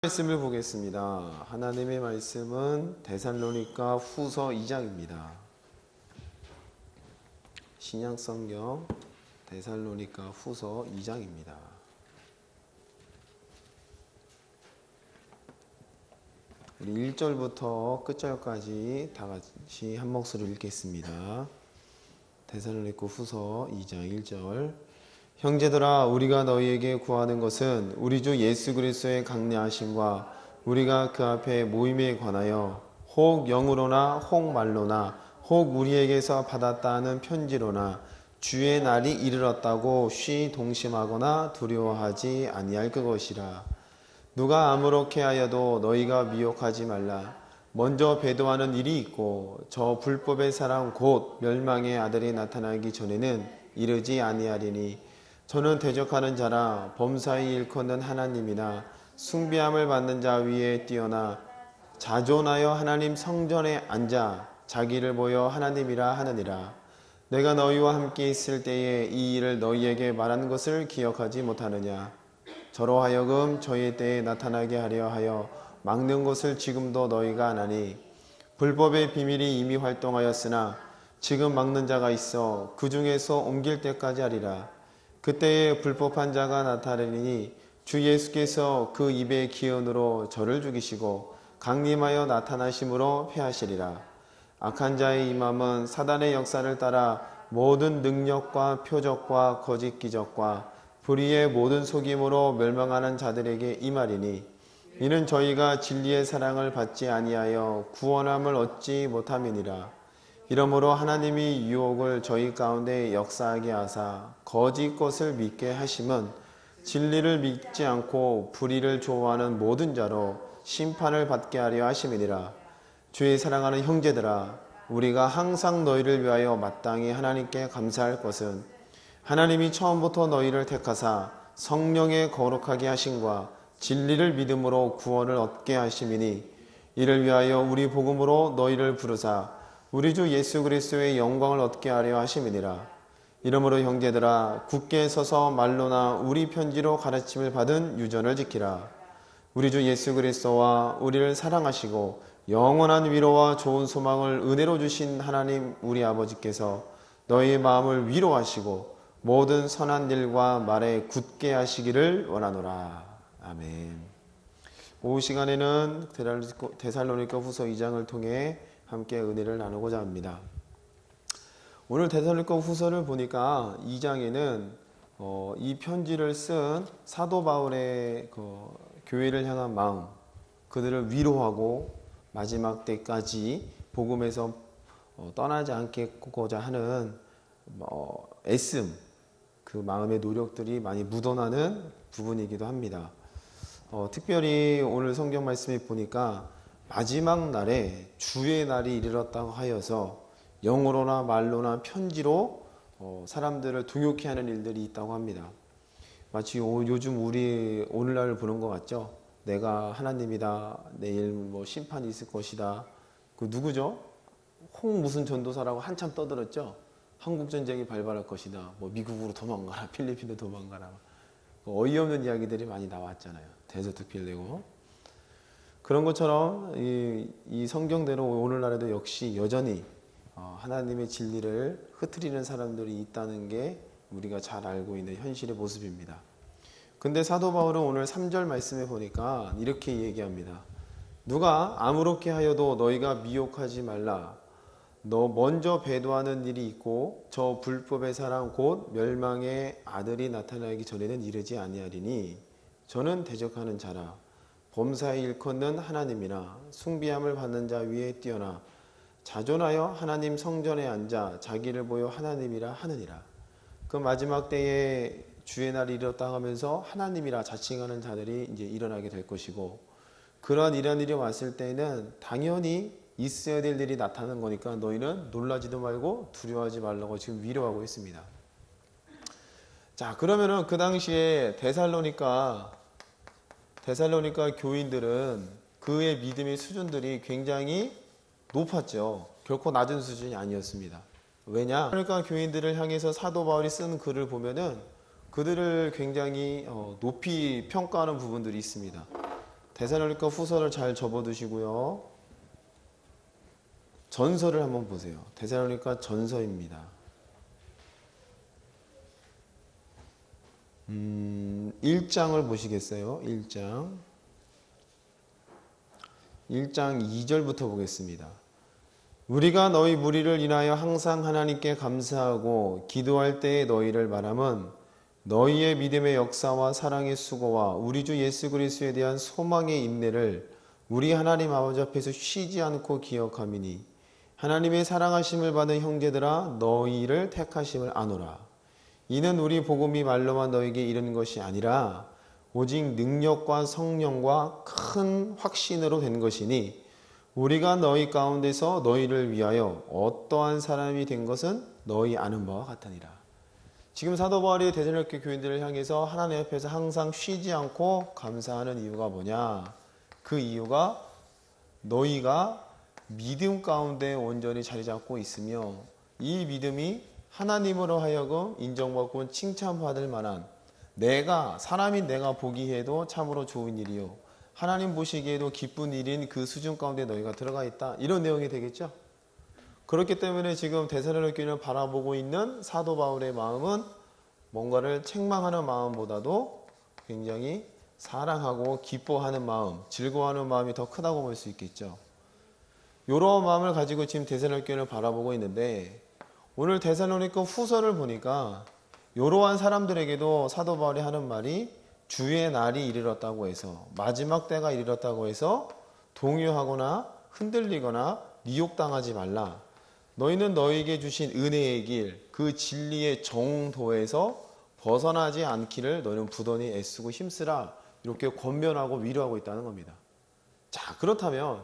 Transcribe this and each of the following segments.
말씀을 보겠습니다. 하나님의 말씀은 데살로니가 후서 2장입니다. 신약성경 데살로니가 후서 2장입니다. 우리 1절부터 끝절까지 다 같이 한 목소리로 읽겠습니다. 데살로니가 후서 2장 1절. 형제들아, 우리가 너희에게 구하는 것은 우리 주 예수 그리스도의 강례하심과 우리가 그 앞에 모임에 관하여 혹 영으로나 혹 말로나 혹 우리에게서 받았다 하는 편지로나 주의 날이 이르렀다고 쉬 동심하거나 두려워하지 아니할 그것이라. 누가 아무렇게 하여도 너희가 미혹하지 말라. 먼저 배도하는 일이 있고 저 불법의 사람 곧 멸망의 아들이 나타나기 전에는 이르지 아니하리니 저는 대적하는 자라 범사에 일컫는 하나님이나 숭배함을 받는 자 위에 뛰어나 자존하여 하나님 성전에 앉아 자기를 보여 하나님이라 하느니라. 내가 너희와 함께 있을 때에 이 일을 너희에게 말한 것을 기억하지 못하느냐. 저로 하여금 저희 때에 나타나게 하려 하여 막는 것을 지금도 너희가 안 하니 불법의 비밀이 이미 활동하였으나 지금 막는 자가 있어 그 중에서 옮길 때까지 하리라. 그때에 불법한 자가 나타나리니 주 예수께서 그 입의 기언으로 저를 죽이시고 강림하여 나타나심으로 패하시리라. 악한 자의 임함은 사단의 역사를 따라 모든 능력과 표적과 거짓 기적과 불의의 모든 속임으로 멸망하는 자들에게 임하리니 이는 저희가 진리의 사랑을 받지 아니하여 구원함을 얻지 못함이니라. 이러므로 하나님이 유혹을 저희 가운데 역사하게 하사 거짓 것을 믿게 하심은 진리를 믿지 않고 불의를 좋아하는 모든 자로 심판을 받게 하려 하심이니라. 주의 사랑하는 형제들아, 우리가 항상 너희를 위하여 마땅히 하나님께 감사할 것은 하나님이 처음부터 너희를 택하사 성령의 거룩하게 하심과 진리를 믿음으로 구원을 얻게 하심이니 이를 위하여 우리 복음으로 너희를 부르사 우리 주 예수 그리스도의 영광을 얻게 하려 하심이니라. 이러므로 형제들아, 굳게 서서 말로나 우리 편지로 가르침을 받은 유전을 지키라. 우리 주 예수 그리스도와 우리를 사랑하시고 영원한 위로와 좋은 소망을 은혜로 주신 하나님 우리 아버지께서 너희의 마음을 위로하시고 모든 선한 일과 말에 굳게 하시기를 원하노라. 아멘. 오후 시간에는 데살로니가 후서 2장을 통해 함께 은혜를 나누고자 합니다. 오늘 데살로니가 후서를 보니까 2장에는 이 편지를 쓴 사도 바울의 교회를 향한 마음, 그들을 위로하고 마지막 때까지 복음에서 떠나지 않겠고자 하는 애씀, 그 마음의 노력들이 많이 묻어나는 부분이기도 합니다. 특별히 오늘 성경 말씀에 보니까 마지막 날에 주의 날이 이르렀다고 하여서 영어로나 말로나 편지로 사람들을 동요케 하는 일들이 있다고 합니다. 마치 요즘 우리 오늘날을 보는 것 같죠? 내가 하나님이다, 내일 심판이 있을 것이다. 그 누구죠? 홍 무슨 전도사라고 한참 떠들었죠? 한국전쟁이 발발할 것이다, 미국으로 도망가라, 필리핀으로 도망가라, 어이없는 이야기들이 많이 나왔잖아요. 대서특필되고. 그런 것처럼 이 성경대로 오늘날에도 역시 여전히 하나님의 진리를 흐트리는 사람들이 있다는 게 우리가 잘 알고 있는 현실의 모습입니다. 근데 사도 바울은 오늘 3절 말씀에 보니까 이렇게 얘기합니다. 누가 아무렇게 하여도 너희가 미혹하지 말라. 너 먼저 배도하는 일이 있고 저 불법의 사람 곧 멸망의 아들이 나타나기 전에는 이르지 아니하리니 저는 대적하는 자라. 범사에 일컫는 하나님이나 숭배함을 받는 자 위에 뛰어나 자존하여 하나님 성전에 앉아 자기를 보여 하나님이라 하느니라. 그 마지막 때에 주의 날이 이르렀다 하면서 하나님이라 자칭하는 자들이 이제 일어나게 될 것이고, 이런 일이 왔을 때는 당연히 있어야 될 일이 나타나는 거니까 너희는 놀라지도 말고 두려워하지 말라고 지금 위로하고 있습니다. 자, 그러면은 그 당시에 데살로니가 교인들은 그의 믿음의 수준들이 굉장히 높았죠. 결코 낮은 수준이 아니었습니다. 왜냐? 그러니까 교인들을 향해서 사도 바울이 쓴 글을 보면은 그들을 굉장히 높이 평가하는 부분들이 있습니다. 데살로니가 후서를 잘 접어두시고요. 전서를 한번 보세요. 데살로니가 전서입니다. 1장을 보시겠어요? 1장 2절부터 보겠습니다. 우리가 너희 무리를 인하여 항상 하나님께 감사하고 기도할 때에 너희를 바람은 너희의 믿음의 역사와 사랑의 수고와 우리 주 예수 그리스도에 대한 소망의 인내를 우리 하나님 아버지 앞에서 쉬지 않고 기억함이니 하나님의 사랑하심을 받은 형제들아 너희를 택하심을 아노라. 이는 우리 복음이 말로만 너에게 이르는 것이 아니라 오직 능력과 성령과 큰 확신으로 된 것이니 우리가 너희 가운데서 너희를 위하여 어떠한 사람이 된 것은 너희 아는 바와 같으니라. 지금 사도 바울이 데살로니가 교인들을 향해서 하나님 앞에서 항상 쉬지 않고 감사하는 이유가 뭐냐? 그 이유가 너희가 믿음 가운데 온전히 자리 잡고 있으며 이 믿음이 하나님으로 하여금 인정받고 칭찬받을 만한 사람인 내가 보기에도 참으로 좋은 일이요 하나님 보시기에도 기쁜 일인 그 수준 가운데 너희가 들어가 있다. 이런 내용이 되겠죠. 그렇기 때문에 지금 데살로니가 교인을 바라보고 있는 사도 바울의 마음은 뭔가를 책망하는 마음보다도 굉장히 사랑하고 기뻐하는 마음, 즐거워하는 마음이 더 크다고 볼 수 있겠죠. 이런 마음을 가지고 지금 데살로니가 교인을 바라보고 있는데 오늘 데살로니가 후서를 보니까 이러한 사람들에게도 사도 바울이 하는 말이 주의 날이 이르렀다고 해서 마지막 때가 이르렀다고 해서 동요하거나 흔들리거나 미혹당하지 말라. 너희는 너희에게 주신 은혜의 길, 그 진리의 정도에서 벗어나지 않기를 너희는 부단히 애쓰고 힘쓰라. 이렇게 권면하고 위로하고 있다는 겁니다. 자, 그렇다면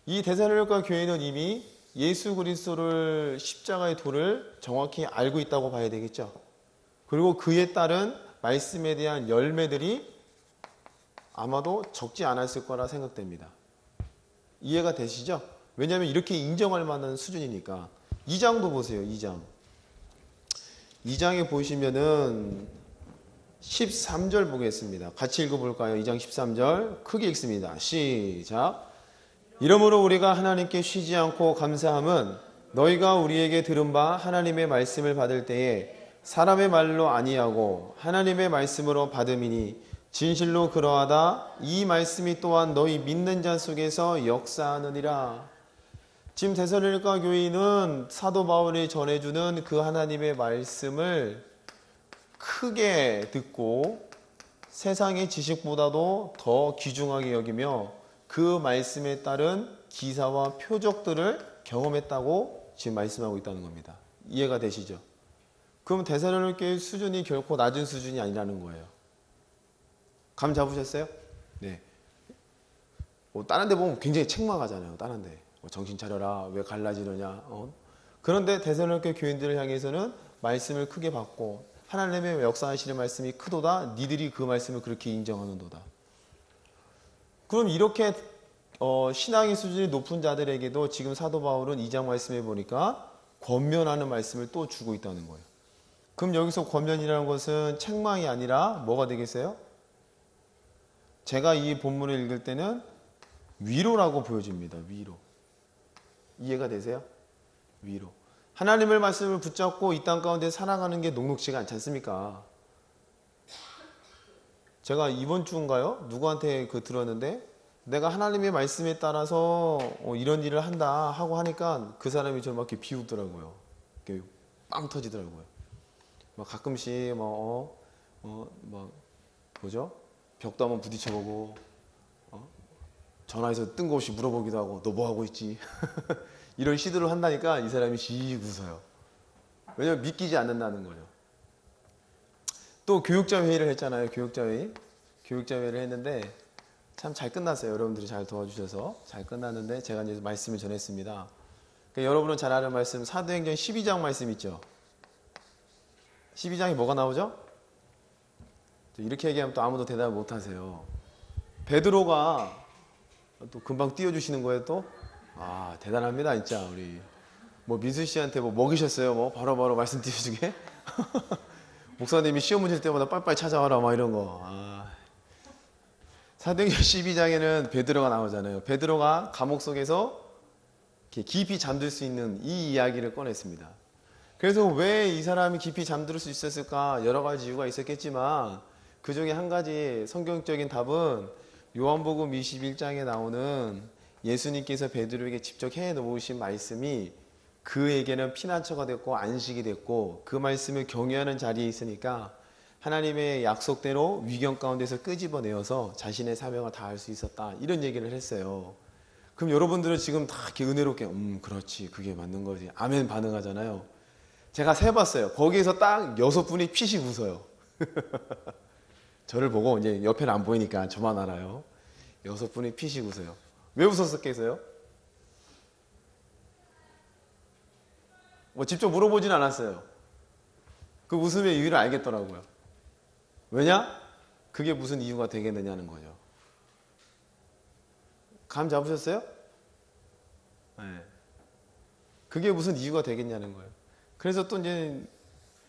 이 데살로니가 교회는 이미 예수 그리스도를 십자가의 도를 정확히 알고 있다고 봐야 되겠죠. 그리고 그에 따른 말씀에 대한 열매들이 아마도 적지 않았을 거라 생각됩니다. 이해가 되시죠? 왜냐하면 이렇게 인정할 만한 수준이니까. 2장도 보세요. 2장에 보시면은 13절 보겠습니다. 같이 읽어볼까요? 2장 13절 크게 읽습니다. 시작. 이러므로 우리가 하나님께 쉬지 않고 감사함은 너희가 우리에게 들은 바 하나님의 말씀을 받을 때에 사람의 말로 아니하고 하나님의 말씀으로 받음이니 진실로 그러하다. 이 말씀이 또한 너희 믿는 자 속에서 역사하느니라. 지금 데살로니가 교인은 사도 바울이 전해주는 그 하나님의 말씀을 크게 듣고 세상의 지식보다도 더 귀중하게 여기며 그 말씀에 따른 기사와 표적들을 경험했다고 지금 말씀하고 있다는 겁니다. 이해가 되시죠? 그럼 데살로니가의 수준이 결코 낮은 수준이 아니라는 거예요. 감 잡으셨어요? 네. 다른 데 보면 굉장히 책망하잖아요. 다른 데. 정신 차려라. 왜 갈라지느냐. 그런데 데살로니가 교인들을 향해서는 말씀을 크게 받고 하나님의 역사하시는 말씀이 크도다. 니들이 그 말씀을 그렇게 인정하는도다. 그럼 이렇게 신앙의 수준이 높은 자들에게도 지금 사도 바울은 2장 말씀에 보니까 권면하는 말씀을 또 주고 있다는 거예요. 그럼 여기서 권면이라는 것은 책망이 아니라 뭐가 되겠어요? 제가 이 본문을 읽을 때는 위로라고 보여집니다. 위로. 이해가 되세요? 위로. 하나님의 말씀을 붙잡고 이 땅 가운데 살아가는 게 녹록지가 않지 않습니까? 제가 이번 주인가요? 누구한테 들었는데 내가 하나님의 말씀에 따라서 이런 일을 한다 하고 하니까 그 사람이 저를 막 이렇게 비웃더라고요. 이렇게 빵 터지더라고요. 막 가끔씩 뭐죠? 벽도 한번 부딪혀보고 전화해서 뜬금없이 물어보기도 하고 너 뭐 하고 있지? 이런 시도를 한다니까 이 사람이 씩 웃어요. 왜냐면 믿기지 않는다는 거죠. 또 교육자 회의를 했잖아요. 교육자 회의를 했는데 참 잘 끝났어요. 여러분들이 잘 도와주셔서 잘 끝났는데 제가 이제 말씀을 전했습니다. 그러니까 여러분은 잘 아는 말씀 사도행전 12장 말씀 있죠. 12장에 뭐가 나오죠? 이렇게 얘기하면 또 아무도 대답을 못 하세요. 베드로가 또 금방 띄워주시는 거예요 또. 아 대단합니다 진짜. 우리 민수 씨한테 먹이셨어요? 바로바로 말씀 띄워주게. 목사님이 시험 문제 때마다 빨리빨리 찾아와라 이런 거. 사도행전 12장에는 베드로가 나오잖아요. 베드로가 감옥 속에서 깊이 잠들 수 있는 이 이야기를 꺼냈습니다. 그래서 왜 이 사람이 깊이 잠들 수 있었을까? 여러 가지 이유가 있었겠지만 그 중에 한 가지 성경적인 답은 요한복음 21장에 나오는 예수님께서 베드로에게 직접 해놓으신 말씀이 그에게는 피난처가 됐고 안식이 됐고 그 말씀을 경유하는 자리에 있으니까 하나님의 약속대로 위경 가운데서 끄집어내어서 자신의 사명을 다할 수 있었다. 이런 얘기를 했어요. 그럼 여러분들은 지금 다 이렇게 은혜롭게 그렇지 그게 맞는 거지 아멘 반응하잖아요. 제가 세봤어요. 거기에서 딱 6분이 피식 웃어요. 저를 보고 이제 옆에는 안 보이니까 저만 알아요. 6분이 피식 웃어요. 왜 웃었겠어요? 뭐 직접 물어보진 않았어요. 그 웃음의 이유를 알겠더라고요. 왜냐? 그게 무슨 이유가 되겠느냐는 거죠. 감 잡으셨어요? 네. 그게 무슨 이유가 되겠냐는 거예요. 그래서 또 이제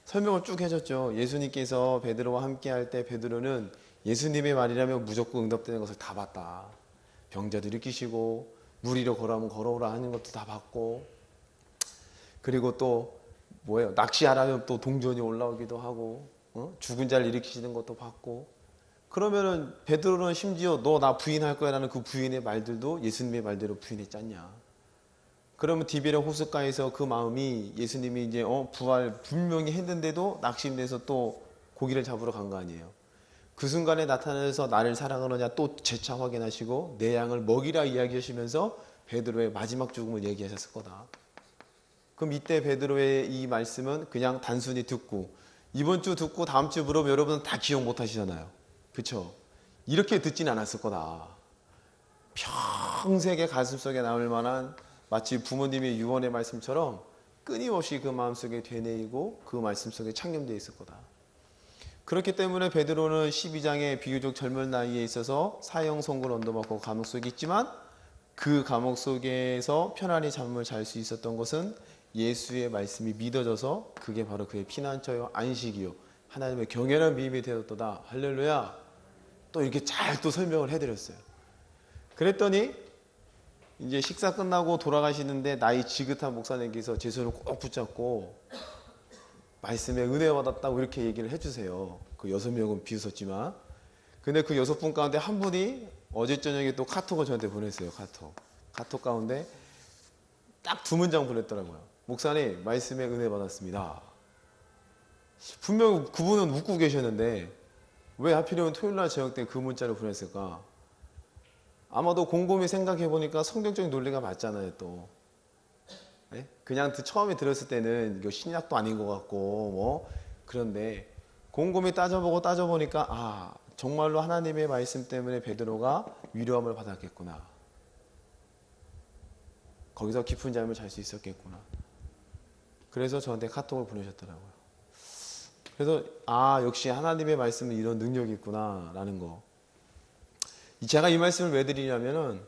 설명을 쭉 해줬죠. 예수님께서 베드로와 함께 할 때 베드로는 예수님의 말이라면 무조건 응답되는 것을 다 봤다. 병자도 일으키시고 물 위로 걸어오면 걸어오라 하는 것도 다 봤고 그리고 또 뭐예요? 낚시하라면 또 동전이 올라오기도 하고 죽은 자를 일으키시는 것도 봤고 그러면은 베드로는 심지어 너 나 부인할 거야 라는 그 부인의 말들도 예수님의 말대로 부인했지 않냐. 그러면 디베랴 호숫가에서 그 마음이 예수님이 이제 부활 분명히 했는데도 낙심돼서 또 고기를 잡으러 간 거 아니에요. 그 순간에 나타나서 나를 사랑하느냐 또 재차 확인하시고 내 양을 먹이라 이야기하시면서 베드로의 마지막 죽음을 얘기하셨을 거다. 그럼 이때 베드로의 이 말씀은 그냥 단순히 듣고 이번 주 듣고 다음 주 물어보면 여러분은 다 기억 못 하시잖아요. 그쵸? 이렇게 듣진 않았을 거다. 평생의 가슴속에 남을 만한 마치 부모님의 유언의 말씀처럼 끊임없이 그 마음속에 되뇌이고 그 말씀 속에 창념되어 있을 거다. 그렇기 때문에 베드로는 12장에 비교적 젊은 나이에 있어서 사형 선고를 언도받고 감옥 속에 있지만 그 감옥 속에서 편안히 잠을 잘 수 있었던 것은 예수의 말씀이 믿어져서 그게 바로 그의 피난처요 안식이요 하나님의 경외한 비밀이 되었도다. 할렐루야. 또 이렇게 잘 또 설명을 해드렸어요. 그랬더니 이제 식사 끝나고 돌아가시는데 나이 지긋한 목사님께서 제 손을 꼭 붙잡고 말씀에 은혜 받았다고 이렇게 얘기를 해주세요. 그 6명은 비웃었지만 근데 그 6분 가운데 한 분이 어제 저녁에 또 카톡을 저한테 보냈어요. 카톡 가운데 딱 2문장 보냈더라고요. 목사님 말씀에 은혜 받았습니다. 분명 그분은 웃고 계셨는데 왜 하필이면 토요일날 저녁 때 그 문자를 보냈을까? 아마도 곰곰이 생각해보니까 성경적인 논리가 맞잖아요. 또 네? 그냥 처음에 들었을 때는 이거 신약도 아닌 것 같고 뭐 그런데 곰곰이 따져보니까 정말로 하나님의 말씀 때문에 베드로가 위로함을 받았겠구나. 거기서 깊은 잠을 잘 수 있었겠구나. 그래서 저한테 카톡을 보내셨더라고요. 그래서 역시 하나님의 말씀은 이런 능력이 있구나 라는 거. 제가 이 말씀을 왜 드리냐면은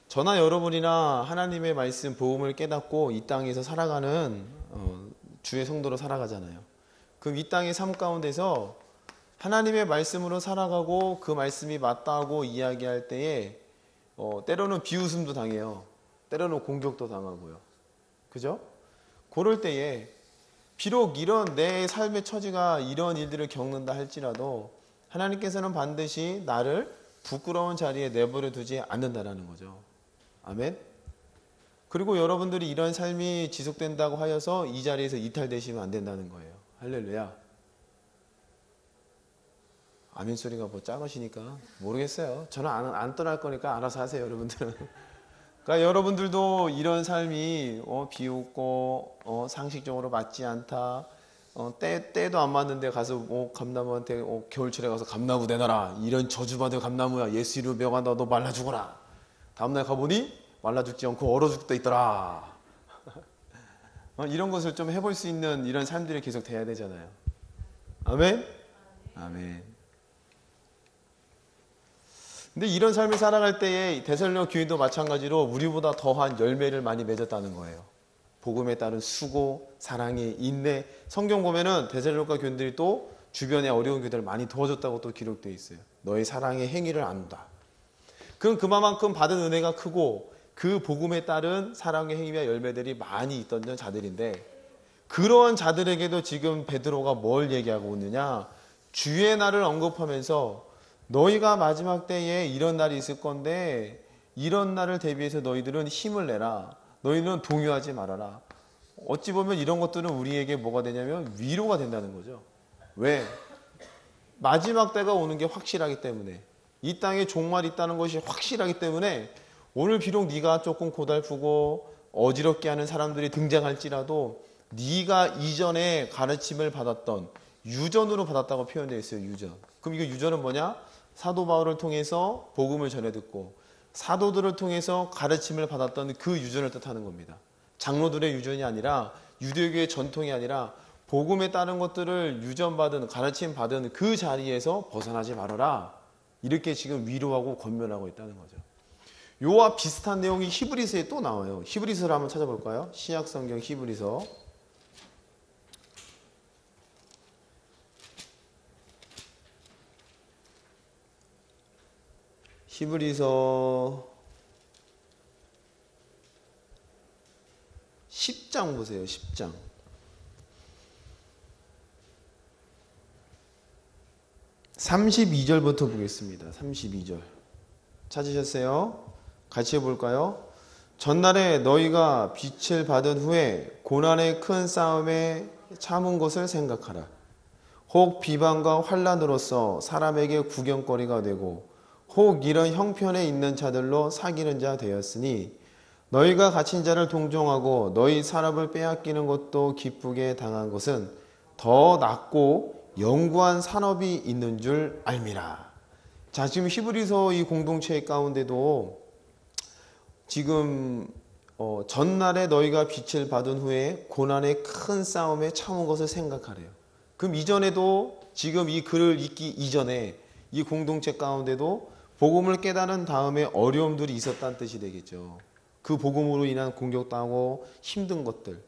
저나 여러분이나 하나님의 말씀 복음을 깨닫고 이 땅에서 살아가는 주의 성도로 살아가잖아요. 그럼 이 땅의 삶 가운데서 하나님의 말씀으로 살아가고 그 말씀이 맞다고 이야기할 때에 때로는 비웃음도 당해요. 때로는 공격도 당하고요. 그죠? 그럴 때에 비록 이런 내 삶의 처지가 이런 일들을 겪는다 할지라도 하나님께서는 반드시 나를 부끄러운 자리에 내버려 두지 않는다라는 거죠. 아멘. 그리고 여러분들이 이런 삶이 지속된다고 하여서 이 자리에서 이탈되시면 안 된다는 거예요. 할렐루야. 아멘 소리가 뭐 작으시니까 모르겠어요. 저는 안 떠날 거니까 알아서 하세요, 여러분들은. 그러니까 여러분들도 이런 삶이 비웃고 상식적으로 맞지 않다. 때도 안 맞는데 가서 감나무한테 겨울철에 가서 감나무 내놔라. 이런 저주받은 감나무야. 예수 이름 명한다. 너 말라 죽어라. 다음날 가보니 말라 죽지 않고 얼어 죽도 있더라. 이런 것을 좀 해볼 수 있는 이런 삶들이 계속 돼야 되잖아요. 아멘? 아멘. 근데 이런 삶을 살아갈 때에 데살로니가 교인도 마찬가지로 우리보다 더한 열매를 많이 맺었다는 거예요. 복음에 따른 수고, 사랑의 인내. 성경 보면은 데살로니가 교인들이 또 주변에 어려운 교회들을 많이 도와줬다고 또 기록되어 있어요. 너의 사랑의 행위를 안다. 그럼 그만큼 받은 은혜가 크고 그 복음에 따른 사랑의 행위와 열매들이 많이 있던 자들인데, 그러한 자들에게도 지금 베드로가 뭘 얘기하고 있느냐? 주의 날을 언급하면서 너희가 마지막 때에 이런 날이 있을 건데 이런 날을 대비해서 너희들은 힘을 내라. 너희는 동요하지 말아라. 어찌 보면 이런 것들은 우리에게 뭐가 되냐면 위로가 된다는 거죠. 왜? 마지막 때가 오는 게 확실하기 때문에, 이 땅에 종말이 있다는 것이 확실하기 때문에, 오늘 비록 네가 조금 고달프고 어지럽게 하는 사람들이 등장할지라도 네가 이전에 가르침을 받았던, 유전으로 받았다고 표현되어 있어요. 유전. 그럼 이거 유전은 뭐냐? 사도 바울을 통해서 복음을 전해 듣고 사도들을 통해서 가르침을 받았던 그 유전을 뜻하는 겁니다. 장로들의 유전이 아니라, 유대교의 전통이 아니라 복음에 따른 것들을 유전받은, 가르침받은 그 자리에서 벗어나지 말아라. 이렇게 지금 위로하고 권면하고 있다는 거죠. 요와 비슷한 내용이 히브리서에 또 나와요. 히브리서를 한번 찾아볼까요? 신약성경 히브리서. 히브리서 10장 보세요. 10장. 32절부터 보겠습니다. 32절. 찾으셨어요? 같이 해볼까요? 전날에 너희가 빛을 받은 후에 고난의 큰 싸움에 참은 것을 생각하라. 혹 비방과 환난으로서 사람에게 구경거리가 되고 혹 이런 형편에 있는 자들로 사귀는 자 되었으니, 너희가 갇힌 자를 동정하고 너희 산업을 빼앗기는 것도 기쁘게 당한 것은 더 낫고 영구한 산업이 있는 줄 알미라. 자, 지금 히브리서 이 공동체 가운데도 지금 전날에 너희가 빛을 받은 후에 고난의 큰 싸움에 참은 것을 생각하래요. 그럼 이전에도, 지금 이 글을 읽기 이전에 이 공동체 가운데도 복음을 깨달은 다음에 어려움들이 있었다는 뜻이 되겠죠. 그 복음으로 인한 공격당하고 힘든 것들.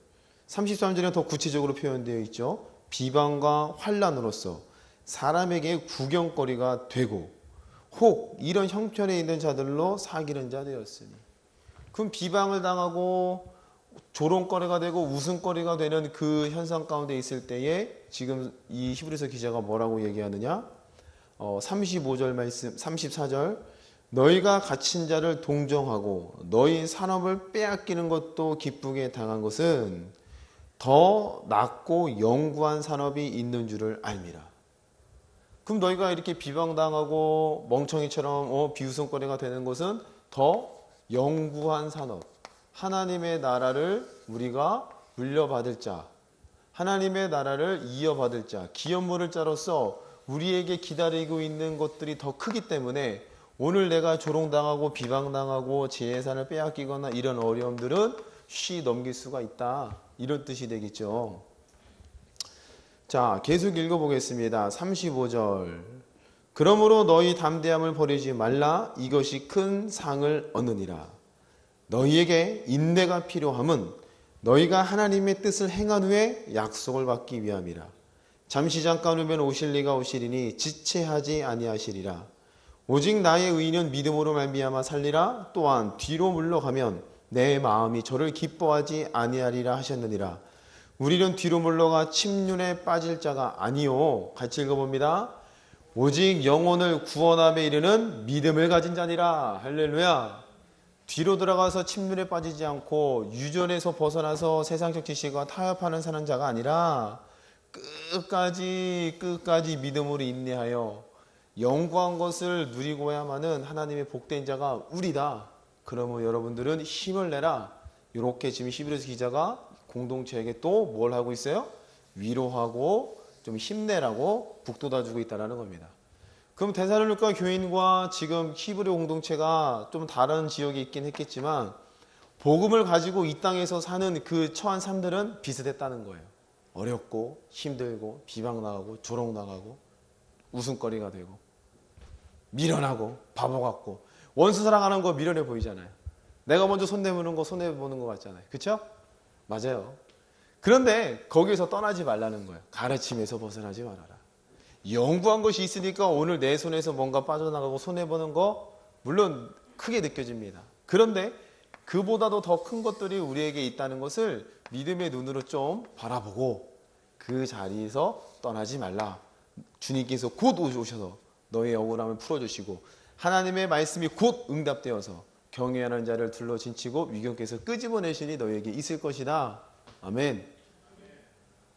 33절에 더 구체적으로 표현되어 있죠. 비방과 환난으로서 사람에게 구경거리가 되고 혹 이런 형편에 있는 자들로 사귀는 자 되었으니. 그럼 비방을 당하고 조롱거리가 되고 웃음거리가 되는 그 현상 가운데 있을 때에 지금 이 히브리서 기자가 뭐라고 얘기하느냐? 35절 말씀, 34절. 너희가 갇힌 자를 동정하고 너희 산업을 빼앗기는 것도 기쁘게 당한 것은 더 낫고 영구한 산업이 있는 줄을 알미라. 그럼 너희가 이렇게 비방당하고 멍청이처럼 비웃음거리가 되는 것은 더 영구한 산업, 하나님의 나라를 우리가 물려받을 자, 하나님의 나라를 이어받을 자, 기업물을 자로서 우리에게 기다리고 있는 것들이 더 크기 때문에 오늘 내가 조롱당하고 비방당하고 재산을 빼앗기거나 이런 어려움들은 쉬 넘길 수가 있다. 이런 뜻이 되겠죠. 자, 계속 읽어보겠습니다. 35절. 그러므로 너희 담대함을 버리지 말라. 이것이 큰 상을 얻느니라. 너희에게 인내가 필요함은 너희가 하나님의 뜻을 행한 후에 약속을 받기 위함이라. 잠시 잠깐 후면 오실 리가 오시리니 지체하지 아니하시리라. 오직 나의 의인은 믿음으로 말미암아 살리라. 또한 뒤로 물러가면 내 마음이 저를 기뻐하지 아니하리라 하셨느니라. 우리는 뒤로 물러가 침륜에 빠질 자가 아니요. 같이 읽어봅니다. 오직 영혼을 구원함에 이르는 믿음을 가진 자니라. 할렐루야. 뒤로 들어가서 침륜에 빠지지 않고 유전에서 벗어나서 세상적 지식과 타협하는 사는 자가 아니라 끝까지 믿음으로 인내하여 영구한 것을 누리고야만은 하나님의 복된 자가 우리다. 그러면 여러분들은 힘을 내라. 이렇게 지금 히브리서 기자가 공동체에게 또 뭘 하고 있어요? 위로하고 좀 힘내라고 북돋아주고 있다는 겁니다. 그럼 데살로니가 교인과 지금 히브리 공동체가 좀 다른 지역에 있긴 했겠지만 복음을 가지고 이 땅에서 사는 그 처한 삶들은 비슷했다는 거예요. 어렵고 힘들고 비방당하고 조롱당하고 웃음거리가 되고 미련하고 바보 같고 원수 사랑하는 거 미련해 보이잖아요. 내가 먼저 손 내미는 거 손해보는 거 같잖아요. 그렇죠? 맞아요. 그런데 거기에서 떠나지 말라는 거예요. 가르침에서 벗어나지 말아라. 영구한 것이 있으니까 오늘 내 손에서 뭔가 빠져나가고 손해보는 거 물론 크게 느껴집니다. 그런데 그보다도 더 큰 것들이 우리에게 있다는 것을 믿음의 눈으로 좀 바라보고 그 자리에서 떠나지 말라. 주님께서 곧 오셔서 너의 억울함을 풀어주시고 하나님의 말씀이 곧 응답되어서 경외하는 자를 둘러 진치고 위경께서 끄집어내시니 너에게 있을 것이다. 아멘.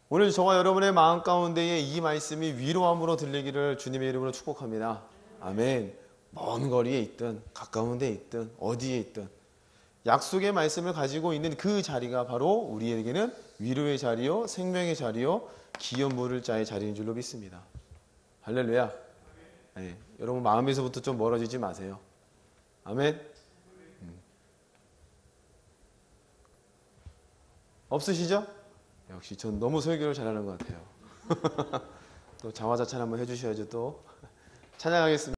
오늘 저와 여러분의 마음 가운데에 이 말씀이 위로함으로 들리기를 주님의 이름으로 축복합니다. 아멘. 먼 거리에 있든 가까운 데에 있든 어디에 있든 약속의 말씀을 가지고 있는 그 자리가 바로 우리에게는 위로의 자리요, 생명의 자리요, 기업 물을 자의 자리인 줄로 믿습니다. 할렐루야. 네, 여러분 마음에서부터 좀 멀어지지 마세요. 아멘. 없으시죠? 역시 전 너무 설교를 잘하는 것 같아요. 또 자화자찬 한번 해주셔야죠. 또 찬양하겠습니다.